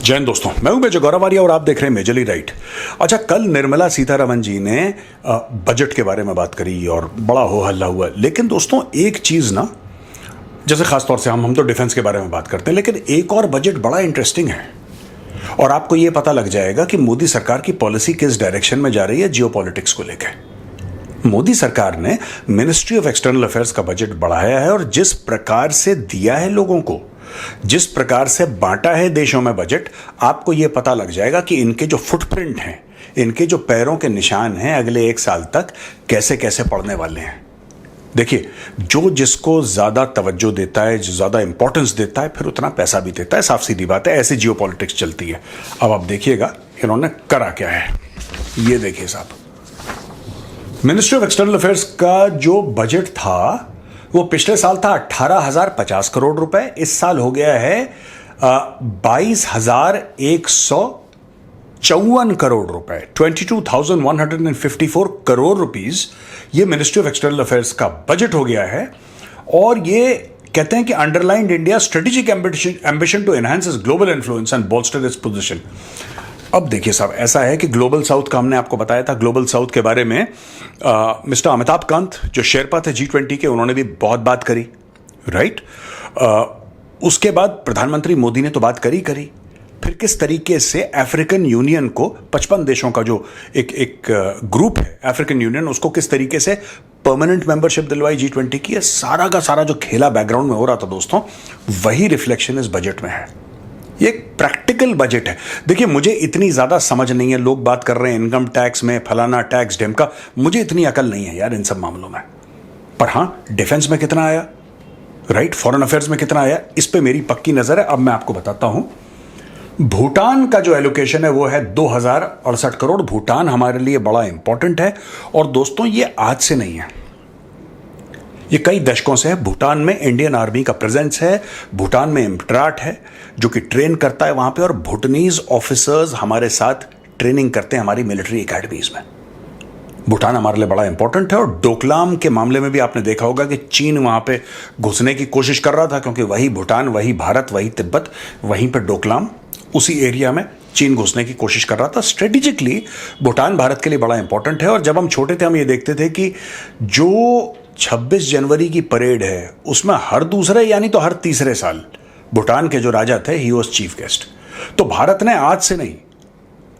जैन दोस्तों, मैं हूं मेजर गौरव आर्या और आप देख रहे हैं मेजरली राइट। अच्छा, कल निर्मला सीतारमण जी ने बजट के बारे में बात करी और बड़ा हो हल्ला हुआ। लेकिन दोस्तों एक चीज ना, जैसे खासतौर से हम तो डिफेंस के बारे में बात करते हैं, लेकिन एक और बजट बड़ा इंटरेस्टिंग है और आपको यह पता लग जाएगा कि मोदी सरकार की पॉलिसी किस डायरेक्शन में जा रही है जियोपॉलिटिक्स को लेकर। मोदी सरकार ने मिनिस्ट्री ऑफ एक्सटर्नल अफेयर्स का बजट बढ़ाया है और जिस प्रकार से दिया है लोगों को, जिस प्रकार से बांटा है देशों में बजट, आपको यह पता लग जाएगा कि इनके जो फुटप्रिंट हैं, इनके जो पैरों के निशान हैं, अगले एक साल तक कैसे कैसे पड़ने वाले हैं। देखिए, जो जिसको ज्यादा तवज्जो देता है, जो ज्यादा इंपॉर्टेंस देता है, फिर उतना पैसा भी देता है। साफ सीधी बात है, ऐसी जियोपॉलिटिक्स चलती है। अब आप देखिएगा इन्होंने करा क्या है। ये देखिए साहब, मिनिस्ट्री ऑफ एक्सटर्नल अफेयर्स का जो बजट था वो पिछले साल था 18,050 करोड़ रुपए। इस साल हो गया है 22,154 करोड़ रुपए, 22,154 करोड़ रुपीस। ये मिनिस्ट्री ऑफ एक्सटर्नल अफेयर्स का बजट हो गया है और ये कहते हैं कि underlined India strategic ambition to enhance its global influence and bolster its position. अब देखिए साहब, ऐसा है कि ग्लोबल साउथ का हमने आपको बताया था, ग्लोबल साउथ के बारे में मिस्टर अमिताभ कांत जो शेरपा थे G20 के, उन्होंने भी बहुत बात करी, राइट। उसके बाद प्रधानमंत्री मोदी ने तो बात करी। फिर किस तरीके से अफ्रीकन यूनियन को, 55 देशों का जो एक ग्रुप है अफ्रीकन यूनियन, उसको किस तरीके से परमानेंट मेंबरशिप दिलवाई G20 की, सारा का सारा जो खेला बैकग्राउंड में हो रहा था दोस्तों, वही रिफ्लेक्शन इस बजट में है। ये एक प्रैक्टिकल बजट है। देखिए, मुझे इतनी ज्यादा समझ नहीं है, लोग बात कर रहे हैं इनकम टैक्स में फलाना टैक्स ढिमका, मुझे इतनी अकल नहीं है यार इन सब मामलों में। पर हां, डिफेंस में कितना आया, राइट, फॉरेन अफेयर्स में कितना आया, इस पे मेरी पक्की नजर है। अब मैं आपको बताता हूं, भूटान का जो एलोकेशन है वो है 2068 करोड़। भूटान हमारे लिए बड़ा इंपॉर्टेंट है और दोस्तों ये आज से नहीं है, ये कई दशकों से है। भूटान में इंडियन आर्मी का प्रेजेंस है, भूटान में इम्ट्राट है जो कि ट्रेन करता है वहां पे, और भूटानीज ऑफिसर्स हमारे साथ ट्रेनिंग करते हैं हमारी मिलिट्री एकेडमीज में। भूटान हमारे लिए बड़ा इंपॉर्टेंट है। और डोकलाम के मामले में भी आपने देखा होगा कि चीन वहां पे घुसने की कोशिश कर रहा था, क्योंकि वही भूटान, वही भारत, वही तिब्बत, वहीं पे डोकलाम, उसी एरिया में चीन घुसने की कोशिश कर रहा था। स्ट्रेटेजिकली भूटान भारत के लिए बड़ा इंपॉर्टेंट है। और जब हम छोटे थे, हम ये देखते थे कि जो 26 जनवरी की परेड है उसमें हर दूसरे यानी तो हर तीसरे साल भूटान के जो राजा थे, ही वॉज चीफ गेस्ट। तो भारत ने आज से नहीं,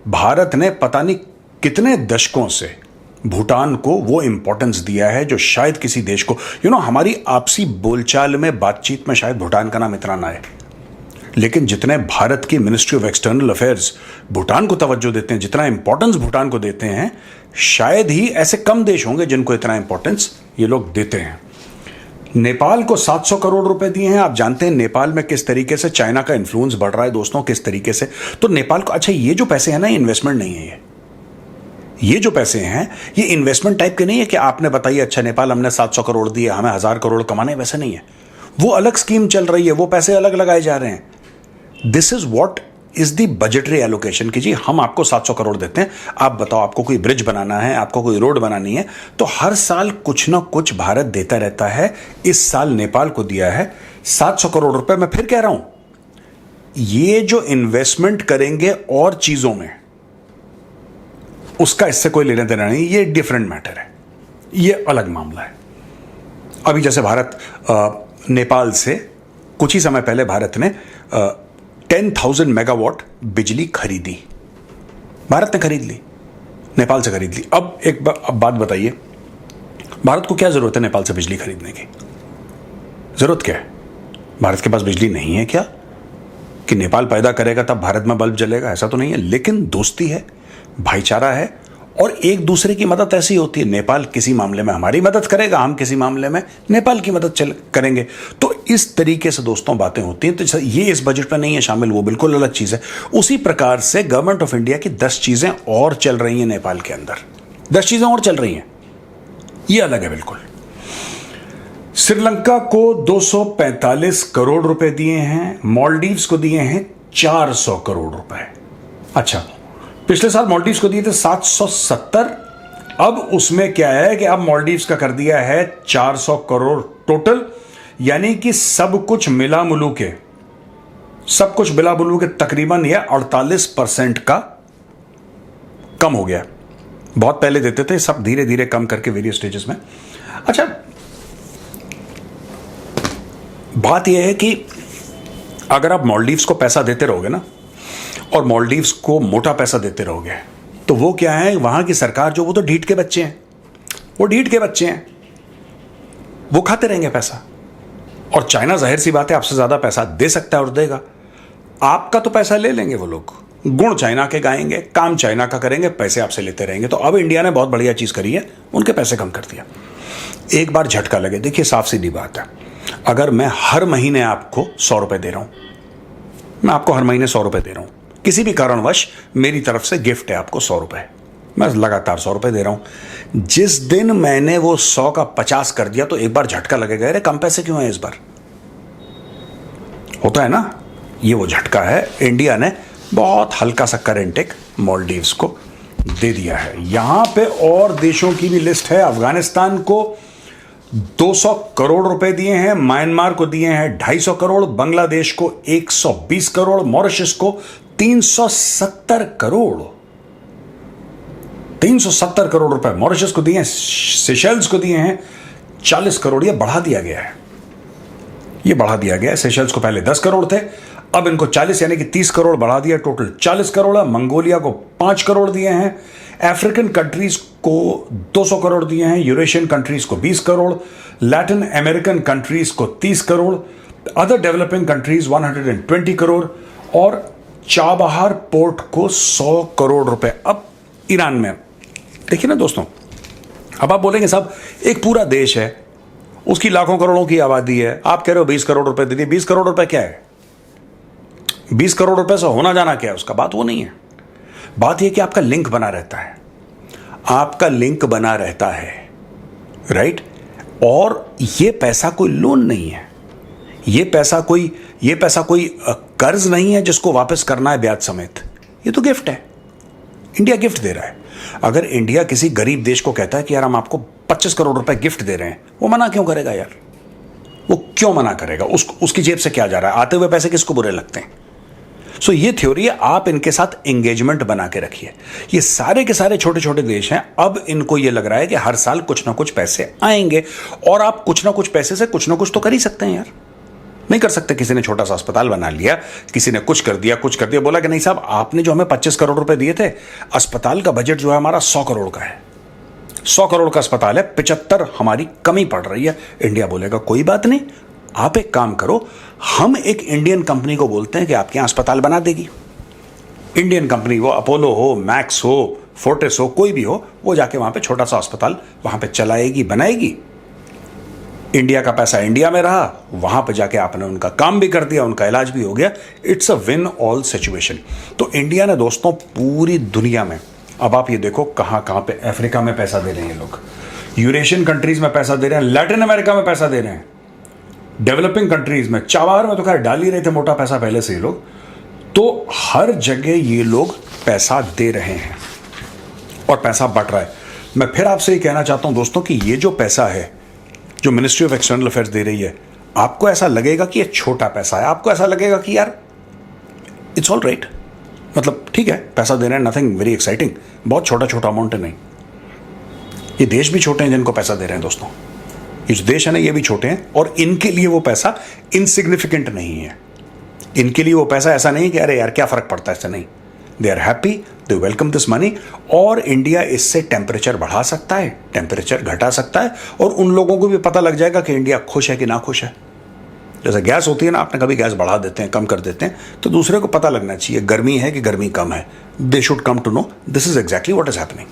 भारत ने पता नहीं कितने दशकों से भूटान को वो इंपॉर्टेंस दिया है जो शायद किसी देश को, हमारी आपसी बोलचाल में, बातचीत में शायद भूटान का नाम इतना ना है, लेकिन जितने भारत की ministry of external affairs Bhutan को तवज्जो देते हैं, जितना इंपॉर्टेंस भूटान को देते हैं, शायद ही ऐसे कम देश होंगे जिनको इतना इंपॉर्टेंस ये लोग देते हैं। नेपाल को 700 करोड़ रुपए दिए हैं। आप जानते हैं नेपाल में किस तरीके से चाइना का इन्फ्लुएंस बढ़ रहा है दोस्तों, किस तरीके से। तो नेपाल को, अच्छा, ये जो पैसे हैं ना, ये इन्वेस्टमेंट नहीं है। ये जो पैसे हैं ये इन्वेस्टमेंट टाइप के नहीं है कि आपने बताइए अच्छा नेपाल हमने 700 करोड़ दिए, हमें 1000 करोड़ कमाने, वैसे नहीं है। वो अलग स्कीम चल रही है, वो पैसे अलग लगाए जा रहे हैं। This is what is the budgetary allocation की जी, हम आपको 700 करोड़ देते हैं, आप बताओ आपको कोई ब्रिज बनाना है, आपको कोई रोड बनानी है, तो हर साल कुछ ना कुछ भारत देता रहता है। इस साल नेपाल को दिया है 700 करोड़ रुपए। मैं फिर कह रहा हूं, ये जो इन्वेस्टमेंट करेंगे और चीजों में, उसका इससे कोई लेना देना नहीं, ये डिफरेंट मैटर है, ये अलग मामला है। अभी जैसे भारत नेपाल से कुछ ही समय पहले भारत ने 10,000 मेगावाट बिजली खरीदी, भारत ने खरीद ली, नेपाल से खरीद ली। अब एक बात बताइए, भारत को क्या जरूरत है नेपाल से बिजली खरीदने की? जरूरत क्या है? भारत के पास बिजली नहीं है क्या कि नेपाल पैदा करेगा तब भारत में बल्ब जलेगा? ऐसा तो नहीं है। लेकिन दोस्ती है, भाईचारा है और एक दूसरे की मदद ऐसी होती है। नेपाल किसी मामले में हमारी मदद करेगा, हम किसी मामले में नेपाल की मदद करेंगे। तो इस तरीके से दोस्तों बातें होती हैं। तो ये इस बजट में नहीं है शामिल, वो बिल्कुल अलग चीज है। उसी प्रकार से गवर्नमेंट ऑफ इंडिया की 10 चीजें और चल रही हैं नेपाल के अंदर, 10 चीजें और चल रही हैं, ये अलग है बिल्कुल। श्रीलंका को 245 करोड़ रुपए दिए हैं, मालदीव्स को दिए हैं 400 करोड़ रुपए। अच्छा, पिछले साल मालदीव्स को दिए थे 770, अब उसमें क्या है कि अब मालदीव्स का कर दिया है 400 करोड़ टोटल, यानी कि सब कुछ मिला मुलू के सब कुछ बिला बुलू के तकरीबन ये 48% का कम हो गया। बहुत पहले देते थे, सब धीरे धीरे कम करके वेरियस स्टेजेस में। अच्छा, बात यह है कि अगर आप मालदीव्स को पैसा देते रहोगे ना, और मालदीव्स को मोटा पैसा देते रहोगे, तो वो क्या है, वहां की सरकार जो, वो तो ढीठ के बच्चे हैं, वो ढीठ के बच्चे हैं, वो खाते रहेंगे पैसा। और चाइना जाहिर सी बात है आपसे ज्यादा पैसा दे सकता है और देगा, आपका तो पैसा ले लेंगे वो लोग, गुण चाइना के गाएंगे, काम चाइना का करेंगे, पैसे आपसे लेते रहेंगे। तो अब इंडिया ने बहुत बढ़िया चीज करी है, उनके पैसे कम कर दिया। एक बार झटका लगे, देखिए साफ सीधी बात है, अगर मैं हर महीने आपको 100 रुपए दे रहा हूं, मैं आपको हर महीने 100 रुपए दे रहा हूं, किसी भी कारणवश मेरी तरफ से गिफ्ट है आपको 100 रुपए, मैं लगातार 100 रुपए दे रहा हूं। जिस दिन मैंने वो 100 का 50 कर दिया, तो एक बार झटका लगेगा, अरे कम पैसे क्यों है इस बार, होता है ना। ये वो झटका है, इंडिया ने बहुत हल्का सा करंट एक मालदीव्स को दे दिया है। यहां पे और देशों की भी लिस्ट है। अफगानिस्तान को 200 करोड़ रुपए दिए हैं, म्यांमार को दिए हैं 250 करोड़, बांग्लादेश को 120 करोड़, मॉरिशस को 370 करोड़, 370 करोड़ रुपए मॉरिशस को दिए हैं। सेशल्स को दिए हैं 40 करोड़। ये बढ़ा दिया गया है, ये बढ़ा दिया गया है। सेशल्स को पहले 10 करोड़ थे, अब इनको 40 यानी कि 30 करोड़ बढ़ा दिया, टोटल 40 करोड़ है। मंगोलिया को 5 करोड़ दिए हैं, अफ्रीकन कंट्रीज को 200 करोड़ दिए हैं, यूरेशियन कंट्रीज को 20 करोड़, लैटिन अमेरिकन कंट्रीज को 30 crore, other developing countries 120 crore, और चाबहार पोर्ट को 100 करोड़ रुपए। अब ईरान में देखिए ना दोस्तों, अब आप बोलेंगे साहब एक पूरा देश है, उसकी लाखों करोड़ों की आबादी है, आप कह रहे हो 20 करोड़ रुपए दे दिए। 20 करोड़ रुपए क्या है, 20 करोड़ रुपए से होना जाना क्या है उसका, बात वो नहीं है। बात यह कि आपका लिंक बना रहता है, आपका लिंक बना रहता है, राइट। और ये पैसा कोई लोन नहीं है, ये पैसा कोई कर्ज नहीं है जिसको वापस करना है ब्याज समेत, ये तो गिफ्ट है, इंडिया गिफ्ट दे रहा है। अगर इंडिया किसी गरीब देश को कहता है कि यार हम आपको 25 करोड़ रुपए गिफ्ट दे रहे हैं, वो मना क्यों करेगा यार, वो क्यों मना करेगा, उसकी जेब से क्या जा रहा है, आते हुए पैसे किसको बुरे लगते हैं। सो ये थ्योरी है, आप इनके साथ एंगेजमेंट बना के रखिए। ये सारे के सारे छोटे छोटे देश हैं, अब इनको ये लग रहा है कि हर साल कुछ ना कुछ पैसे आएंगे, और आप कुछ ना कुछ पैसे से कुछ ना कुछ तो कर ही सकते हैं यार। नहीं कर सकते, किसी ने छोटा सा अस्पताल बना लिया, किसी ने कुछ कर दिया, बोला कि नहीं साहब आपने जो हमें 25 करोड़ रुपए दिए थे, अस्पताल का बजट जो है हमारा 100 करोड़ का है, 100 करोड़ का अस्पताल है, 75 हमारी कमी पड़ रही है। इंडिया बोलेगा कोई बात नहीं, आप एक काम करो, हम एक इंडियन कंपनी को बोलते हैं कि आपके यहां अस्पताल बना देगी। इंडियन कंपनी, वो अपोलो हो, मैक्स हो, फोर्टिस हो, कोई भी हो, वो जाके वहां पे छोटा सा अस्पताल वहां पे चलाएगी, बनाएगी। इंडिया का पैसा इंडिया में रहा, वहां पे जाके आपने उनका काम भी कर दिया, उनका इलाज भी हो गया। It's a win all situation. तो इंडिया ने दोस्तों पूरी दुनिया में, अब आप ये देखो कहां कहां पे, अफ्रीका में पैसा दे रहे हैं लोग, यूरेशियन कंट्रीज में पैसा दे रहे हैं, लैटिन अमेरिका में पैसा दे रहे हैं, डेवलपिंग कंट्रीज में, चाबार में तो खैर डाल ही रहे थे मोटा पैसा पहले से ही लोग। तो हर जगह ये लोग पैसा दे रहे हैं और पैसा बढ़ रहा है। मैं फिर आपसे ये कहना चाहता हूं दोस्तों कि ये जो पैसा है जो मिनिस्ट्री ऑफ एक्सटर्नल अफेयर्स दे रही है, आपको ऐसा लगेगा कि ये छोटा पैसा है, आपको ऐसा लगेगा कि यार इट्स ऑल राइट, मतलब ठीक है पैसा दे रहे हैं, नथिंग वेरी एक्साइटिंग, बहुत छोटा छोटा अमाउंट है। नहीं, ये देश भी छोटे हैं जिनको पैसा दे रहे हैं दोस्तों, ये जो देश है ना ये भी छोटे हैं, और इनके लिए वो पैसा इनसिग्निफिकेंट नहीं है। इनके लिए वो पैसा ऐसा नहीं कि अरे यार क्या फर्क पड़ता है, ऐसा नहीं। They are happy, they welcome this money, और इंडिया इससे टेम्परेचर बढ़ा सकता है, टेम्परेचर घटा सकता है, और उन लोगों को भी पता लग जाएगा कि इंडिया खुश है कि ना खुश है। जैसे गैस होती है ना, आपने कभी गैस बढ़ा देते हैं, कम कर देते हैं, तो दूसरे को पता लगना चाहिए गर्मी है कि गर्मी कम है। They should come to know this is exactly what is happening.